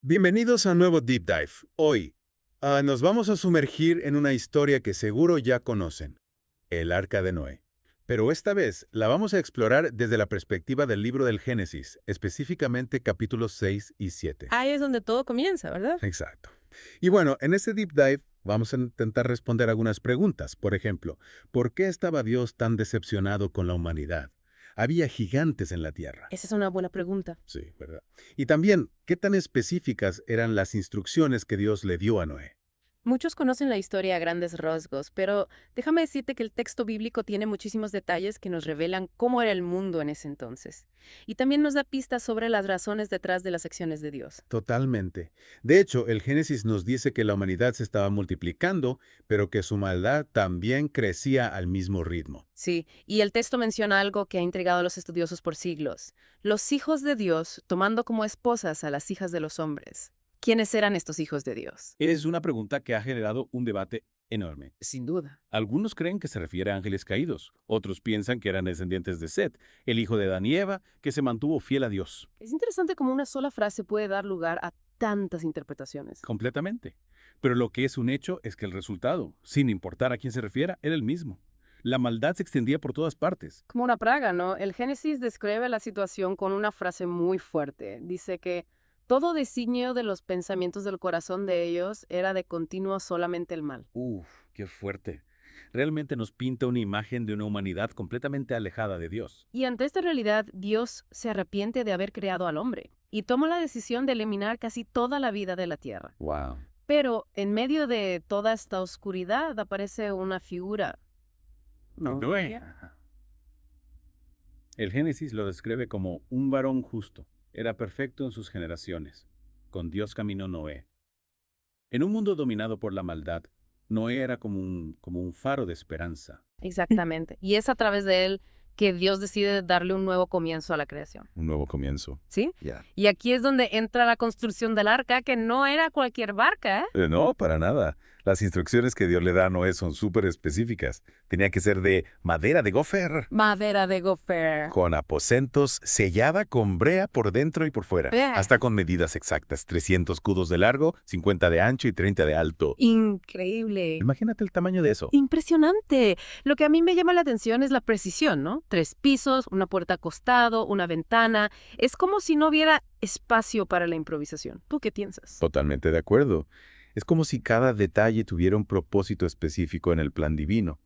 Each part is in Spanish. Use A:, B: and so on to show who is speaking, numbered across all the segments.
A: Bienvenidos a un nuevo Deep Dive. Hoy nos vamos a sumergir en una historia que seguro ya conocen, el Arca de Noé. Pero esta vez la vamos a explorar desde la perspectiva del libro del Génesis, específicamente capítulos 6 y 7.
B: Ahí es donde todo comienza, ¿verdad?
A: Exacto. Y bueno, en este Deep Dive vamos a intentar responder algunas preguntas. Por ejemplo, ¿por qué estaba Dios tan decepcionado con la humanidad? Había gigantes en la tierra.
B: Esa es una buena pregunta.
A: Sí, ¿verdad? Y también, ¿qué tan específicas eran las instrucciones que Dios le dio a Noé?
B: Muchos conocen la historia a grandes rasgos, pero déjame decirte que el texto bíblico tiene muchísimos detalles que nos revelan cómo era el mundo en ese entonces. Y también nos da pistas sobre las razones detrás de las acciones de Dios.
A: Totalmente. De hecho, el Génesis nos dice que la humanidad se estaba multiplicando, pero que su maldad también crecía al mismo ritmo.
B: Sí, y el texto menciona algo que ha intrigado a los estudiosos por siglos. Los hijos de Dios tomando como esposas a las hijas de los hombres. ¿Quiénes eran estos hijos de Dios?
C: Es una pregunta que ha generado un debate enorme.
B: Sin duda.
C: Algunos creen que se refiere a ángeles caídos, otros piensan que eran descendientes de Set, el hijo de Adán y Eva, que se mantuvo fiel a Dios.
B: Es interesante cómo una sola frase puede dar lugar a tantas interpretaciones.
C: Completamente. Pero lo que es un hecho es que el resultado, sin importar a quién se refiera, era el mismo. La maldad se extendía por todas partes.
B: Como una praga, ¿no? El Génesis describe la situación con una frase muy fuerte. Dice que todo designio de los pensamientos del corazón de ellos era de continuo solamente el mal.
C: Uf, qué fuerte. Realmente nos pinta una imagen de una humanidad completamente alejada de Dios.
B: Y ante esta realidad, Dios se arrepiente de haber creado al hombre y toma la decisión de eliminar casi toda la vida de la tierra.
C: Wow.
B: Pero en medio de toda esta oscuridad aparece una figura. ¿No?
C: Noé. El Génesis lo describe como un varón justo. Era perfecto en sus generaciones. Con Dios caminó Noé. En un mundo dominado por la maldad, Noé era como un faro de esperanza.
B: Exactamente. Y es a través de él que Dios decide darle un nuevo comienzo a la creación.
C: Un nuevo comienzo.
B: ¿Sí?
C: Ya.
B: Y aquí es donde entra la construcción del arca, que no era cualquier barca, ¿eh?
D: No, para nada. Las instrucciones que Dios le da a Noé son súper específicas. Tenía que ser de madera de gofer,
B: Madera de gofer.
D: con aposentos, sellada con brea por dentro y por fuera,
B: Brea.
D: hasta con medidas exactas, 300 codos de largo, 50 de ancho y 30 de alto.
B: Increíble.
D: Imagínate el tamaño de eso.
B: Impresionante. Lo que a mí me llama la atención es la precisión, ¿no? 3 pisos, una puerta a costado, una ventana. Es como si no hubiera espacio para la improvisación. ¿Tú qué piensas?
D: Totalmente de acuerdo. Es como si cada detalle tuviera un propósito específico en el plan divino.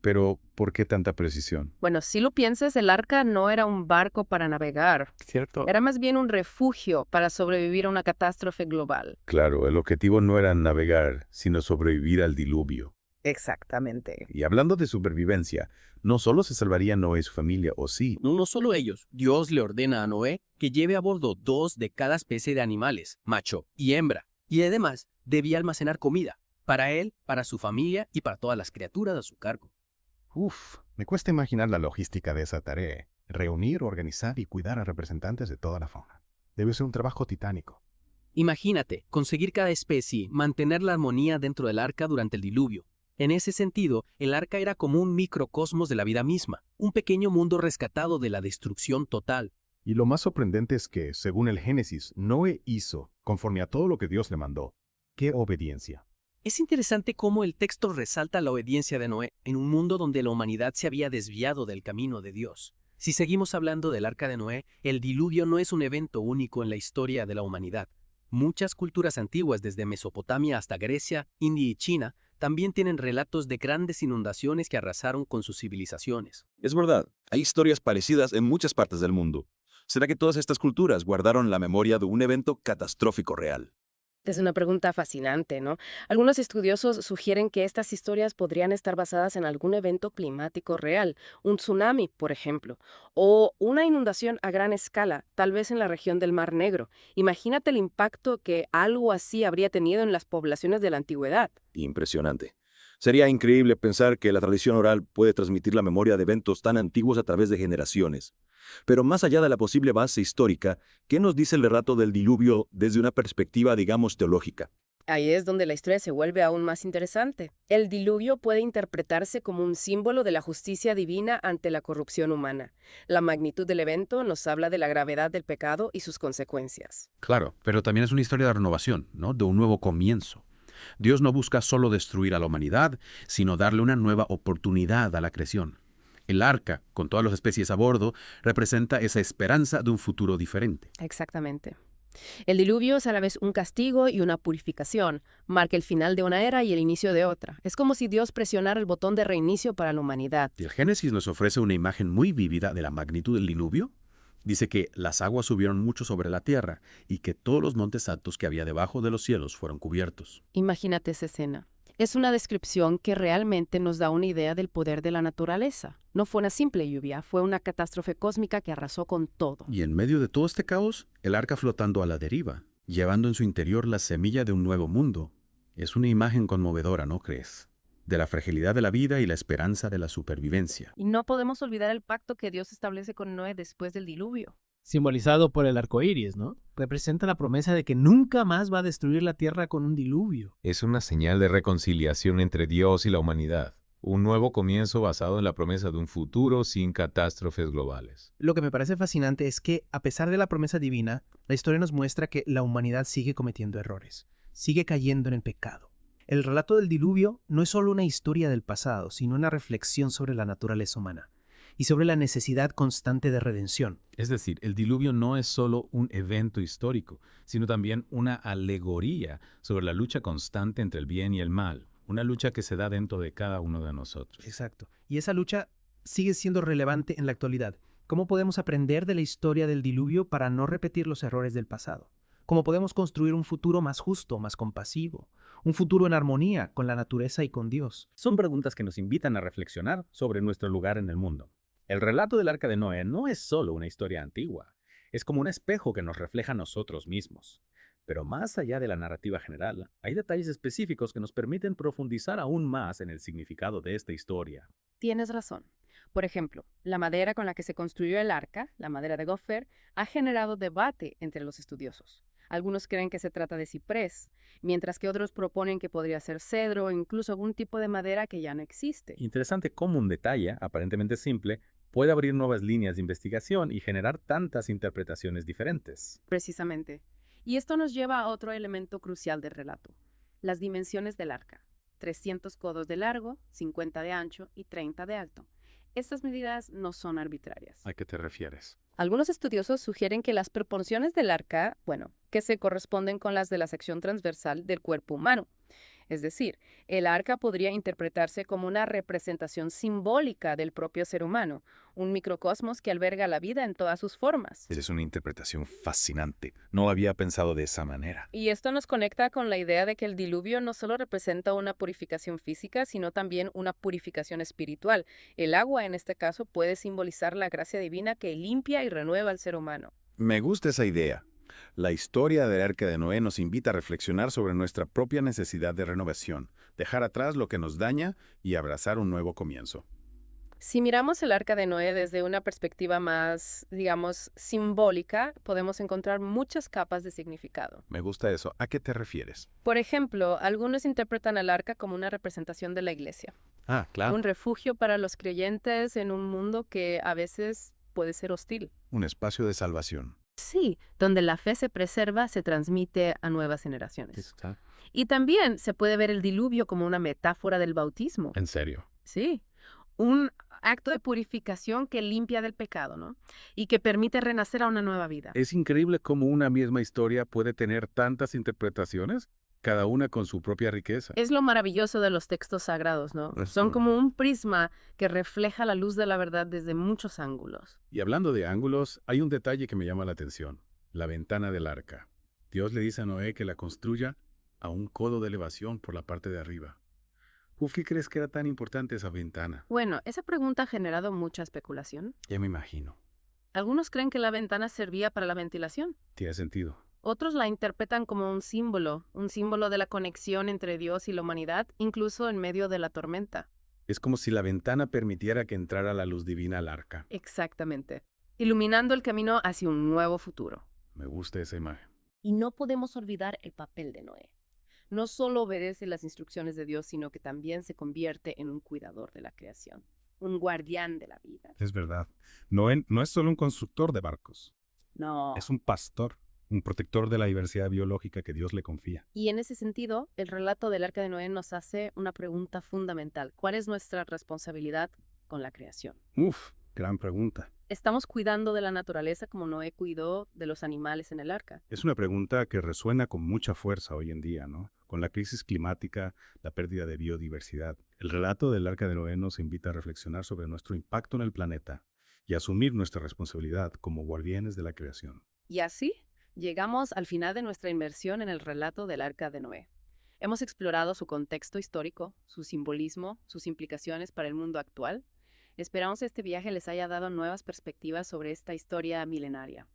D: Pero, ¿por qué tanta precisión?
B: Bueno, si lo piensas, el arca no era un barco para navegar.
D: ¿Cierto?
B: Era más bien un refugio para sobrevivir a una catástrofe global.
D: Claro, el objetivo no era navegar, sino sobrevivir al diluvio.
B: Exactamente.
D: Y hablando de supervivencia, no solo se salvaría Noé y su familia, ¿o sí?
E: No solo ellos, Dios le ordena a Noé que lleve a bordo 2 de cada especie de animales, macho y hembra, y además debía almacenar comida, para él, para su familia y para todas las criaturas a su cargo.
F: Uf, me cuesta imaginar la logística de esa tarea. Reunir, organizar y cuidar a representantes de toda la fauna. Debe ser un trabajo titánico.
E: Imagínate, conseguir cada especie, mantener la armonía dentro del arca durante el diluvio. En ese sentido, el arca era como un microcosmos de la vida misma, un pequeño mundo rescatado de la destrucción total.
F: Y lo más sorprendente es que, según el Génesis, Noé hizo, conforme a todo lo que Dios le mandó. ¡Qué obediencia!
E: Es interesante cómo el texto resalta la obediencia de Noé en un mundo donde la humanidad se había desviado del camino de Dios. Si seguimos hablando del arca de Noé, el diluvio no es un evento único en la historia de la humanidad. Muchas culturas antiguas, desde Mesopotamia hasta Grecia, India y China, también tienen relatos de grandes inundaciones que arrasaron con sus civilizaciones.
G: Es verdad, hay historias parecidas en muchas partes del mundo. ¿Será que todas estas culturas guardaron la memoria de un evento catastrófico real?
B: Es una pregunta fascinante, ¿no? Algunos estudiosos sugieren que estas historias podrían estar basadas en algún evento climático real, un tsunami, por ejemplo, o una inundación a gran escala, tal vez en la región del Mar Negro. Imagínate el impacto que algo así habría tenido en las poblaciones de la antigüedad.
G: Impresionante. Sería increíble pensar que la tradición oral puede transmitir la memoria de eventos tan antiguos a través de generaciones. Pero más allá de la posible base histórica, ¿qué nos dice el relato del diluvio desde una perspectiva, digamos, teológica?
B: Ahí es donde la historia se vuelve aún más interesante. El diluvio puede interpretarse como un símbolo de la justicia divina ante la corrupción humana. La magnitud del evento nos habla de la gravedad del pecado y sus consecuencias.
H: Claro, pero también es una historia de renovación, ¿no? De un nuevo comienzo. Dios no busca solo destruir a la humanidad, sino darle una nueva oportunidad a la creación. El arca, con todas las especies a bordo, representa esa esperanza de un futuro diferente.
B: Exactamente. El diluvio es a la vez un castigo y una purificación. Marca el final de una era y el inicio de otra. Es como si Dios presionara el botón de reinicio para la humanidad.
H: Y el Génesis nos ofrece una imagen muy vívida de la magnitud del diluvio. Dice que las aguas subieron mucho sobre la tierra y que todos los montes altos que había debajo de los cielos fueron cubiertos.
B: Imagínate esa escena. Es una descripción que realmente nos da una idea del poder de la naturaleza. No fue una simple lluvia, fue una catástrofe cósmica que arrasó con todo.
H: Y en medio de todo este caos, el arca flotando a la deriva, llevando en su interior la semilla de un nuevo mundo. Es una imagen conmovedora, ¿no crees? De la fragilidad de la vida y la esperanza de la supervivencia.
B: Y no podemos olvidar el pacto que Dios establece con Noé después del diluvio.
E: Simbolizado por el arco iris, ¿no? Representa la promesa de que nunca más va a destruir la tierra con un diluvio.
D: Es una señal de reconciliación entre Dios y la humanidad. Un nuevo comienzo basado en la promesa de un futuro sin catástrofes globales.
E: Lo que me parece fascinante es que, a pesar de la promesa divina, la historia nos muestra que la humanidad sigue cometiendo errores, sigue cayendo en el pecado. El relato del diluvio no es solo una historia del pasado, sino una reflexión sobre la naturaleza humana y sobre la necesidad constante de redención.
C: Es decir, el diluvio no es solo un evento histórico, sino también una alegoría sobre la lucha constante entre el bien y el mal, una lucha que se da dentro de cada uno de nosotros.
E: Exacto. Y esa lucha sigue siendo relevante en la actualidad. ¿Cómo podemos aprender de la historia del diluvio para no repetir los errores del pasado? ¿Cómo podemos construir un futuro más justo, más compasivo? Un futuro en armonía con la naturaleza y con Dios.
C: Son preguntas que nos invitan a reflexionar sobre nuestro lugar en el mundo. El relato del Arca de Noé no es solo una historia antigua, es como un espejo que nos refleja a nosotros mismos. Pero más allá de la narrativa general, hay detalles específicos que nos permiten profundizar aún más en el significado de esta historia.
B: Tienes razón. Por ejemplo, la madera con la que se construyó el arca, la madera de gofer, ha generado debate entre los estudiosos. Algunos creen que se trata de ciprés, mientras que otros proponen que podría ser cedro o incluso algún tipo de madera que ya no existe.
C: Interesante cómo un detalle, aparentemente simple, puede abrir nuevas líneas de investigación y generar tantas interpretaciones diferentes.
B: Precisamente. Y esto nos lleva a otro elemento crucial del relato, las dimensiones del arca. 300 codos de largo, 50 de ancho y 30 de alto. Estas medidas no son arbitrarias.
H: ¿A qué te refieres?
B: Algunos estudiosos sugieren que las proporciones del arca, que se corresponden con las de la sección transversal del cuerpo humano. Es decir, el arca podría interpretarse como una representación simbólica del propio ser humano, un microcosmos que alberga la vida en todas sus formas.
D: Esa es una interpretación fascinante. No lo había pensado de esa manera.
B: Y esto nos conecta con la idea de que el diluvio no solo representa una purificación física, sino también una purificación espiritual. El agua, en este caso, puede simbolizar la gracia divina que limpia y renueva al ser humano.
A: Me gusta esa idea. La historia del Arca de Noé nos invita a reflexionar sobre nuestra propia necesidad de renovación, dejar atrás lo que nos daña y abrazar un nuevo comienzo.
B: Si miramos el Arca de Noé desde una perspectiva más, digamos, simbólica, podemos encontrar muchas capas de significado.
A: Me gusta eso. ¿A qué te refieres?
B: Por ejemplo, algunos interpretan al arca como una representación de la iglesia,
A: Ah, claro.
B: un refugio para los creyentes en un mundo que a veces puede ser hostil.
A: Un espacio de salvación.
B: Sí, donde la fe se preserva, se transmite a nuevas generaciones. Y también se puede ver el diluvio como una metáfora del bautismo.
A: ¿En serio?
B: Sí, un acto de purificación que limpia del pecado, ¿no? Y que permite renacer a una nueva vida.
H: Es increíble cómo una misma historia puede tener tantas interpretaciones, cada una con su propia riqueza.
B: Es lo maravilloso de los textos sagrados, ¿no? Son como un prisma que refleja la luz de la verdad desde muchos ángulos.
H: Y hablando de ángulos, hay un detalle que me llama la atención. La ventana del arca. Dios le dice a Noé que la construya a un codo de elevación por la parte de arriba. ¿Por qué crees que era tan importante esa ventana?
B: Bueno, esa pregunta ha generado mucha especulación.
H: Ya me imagino.
B: Algunos creen que la ventana servía para la ventilación.
H: Tiene sentido.
B: Otros la interpretan como un símbolo de la conexión entre Dios y la humanidad, incluso en medio de la tormenta.
H: Es como si la ventana permitiera que entrara la luz divina al arca.
B: Exactamente. Iluminando el camino hacia un nuevo futuro.
H: Me gusta esa imagen.
B: Y no podemos olvidar el papel de Noé. No solo obedece las instrucciones de Dios, sino que también se convierte en un cuidador de la creación, un guardián de la vida.
F: Es verdad. Noé no es solo un constructor de barcos,
B: No.
F: es un pastor, un protector de la diversidad biológica que Dios le confía.
B: Y en ese sentido, el relato del Arca de Noé nos hace una pregunta fundamental. ¿Cuál es nuestra responsabilidad con la creación?
F: Uf, gran pregunta.
B: ¿Estamos cuidando de la naturaleza como Noé cuidó de los animales en el arca?
F: Es una pregunta que resuena con mucha fuerza hoy en día, ¿no? Con la crisis climática, la pérdida de biodiversidad. El relato del Arca de Noé nos invita a reflexionar sobre nuestro impacto en el planeta y asumir nuestra responsabilidad como guardianes de la creación.
B: Y así, llegamos al final de nuestra inmersión en el relato del Arca de Noé. Hemos explorado su contexto histórico, su simbolismo, sus implicaciones para el mundo actual. Esperamos que este viaje les haya dado nuevas perspectivas sobre esta historia milenaria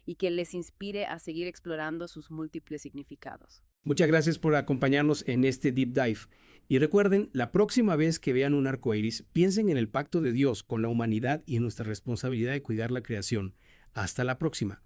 B: y que les inspire a seguir explorando sus múltiples significados.
I: Muchas gracias por acompañarnos en este Deep Dive. Y recuerden, la próxima vez que vean un arco iris, piensen en el pacto de Dios con la humanidad y en nuestra responsabilidad de cuidar la creación. Hasta la próxima.